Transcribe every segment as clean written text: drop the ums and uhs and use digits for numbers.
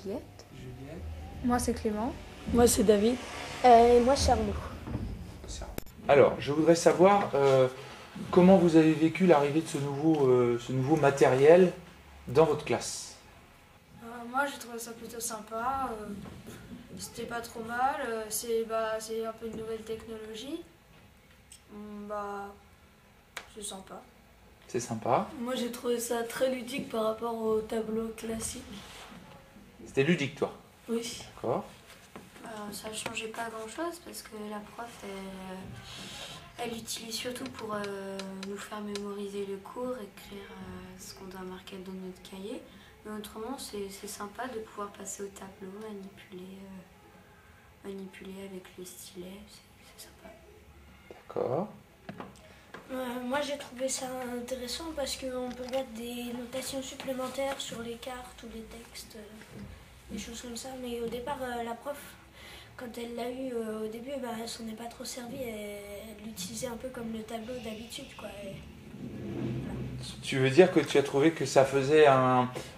Juliette. Juliette. Moi, c'est Clément. Moi, c'est David. Et moi, c'est Arnaud. Alors, je voudrais savoir comment vous avez vécu l'arrivée de ce nouveau matériel dans votre classe. Moi, j'ai trouvé ça plutôt sympa. C'était pas trop mal. C'est un peu une nouvelle technologie. C'est sympa. C'est sympa. Moi, j'ai trouvé ça très ludique par rapport au tableau classique. C'était ludique, toi. Oui. D'accord. Ça ne changeait pas grand-chose parce que la prof, elle l'utilise surtout pour nous faire mémoriser le cours, écrire ce qu'on doit marquer dans notre cahier. Mais autrement, c'est sympa de pouvoir passer au tableau, manipuler avec le stylet, c'est sympa. D'accord. Moi, j'ai trouvé ça intéressant parce qu'on peut mettre des notations supplémentaires sur les cartes ou les textes, des choses comme ça. Mais au départ, la prof, quand elle l'a eu au début, elle s'en est pas trop servie. Elle l'utilisait un peu comme le tableau d'habitude, quoi. Tu veux dire que tu as trouvé que ça faisait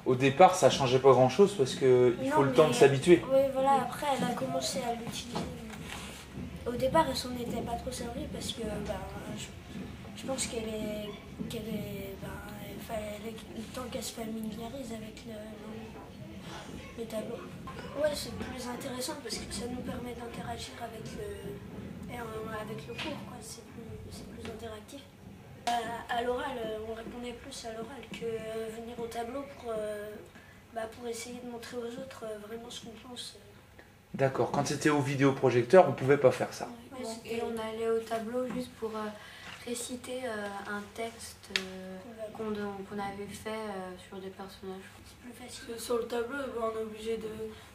au départ, ça changeait pas grand-chose parce qu'il faut le temps de s'habituer. Oui, voilà. Après, elle a commencé à l'utiliser. Au départ, elle s'en était pas trop servie parce que je pense il fallait le temps qu'elle se familiarise avec le tableau. Ouais, c'est plus intéressant parce que ça nous permet d'interagir avec le cours, quoi. C'est plus interactif. À l'oral, on répondait plus à l'oral que venir au tableau pour essayer de montrer aux autres vraiment ce qu'on pense. D'accord. Quand c'était au vidéoprojecteur, on pouvait pas faire ça. Ouais, et on allait au tableau juste pour réciter un texte qu'on avait fait sur des personnages. C'est plus facile. Sur le tableau, on est obligé de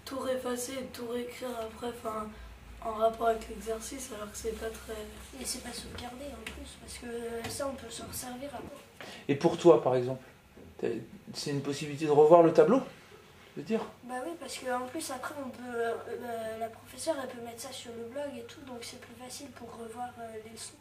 tout réeffacer et de tout réécrire après, en rapport avec l'exercice, alors que c'est pas très... Et c'est pas sauvegardé en plus, parce que ça, on peut s'en resservir après. Et pour toi, par exemple, c'est une possibilité de revoir le tableau, je veux dire? Bah oui, parce qu'en plus, après, la professeure, elle peut mettre ça sur le blog et tout, donc c'est plus facile pour revoir les leçons.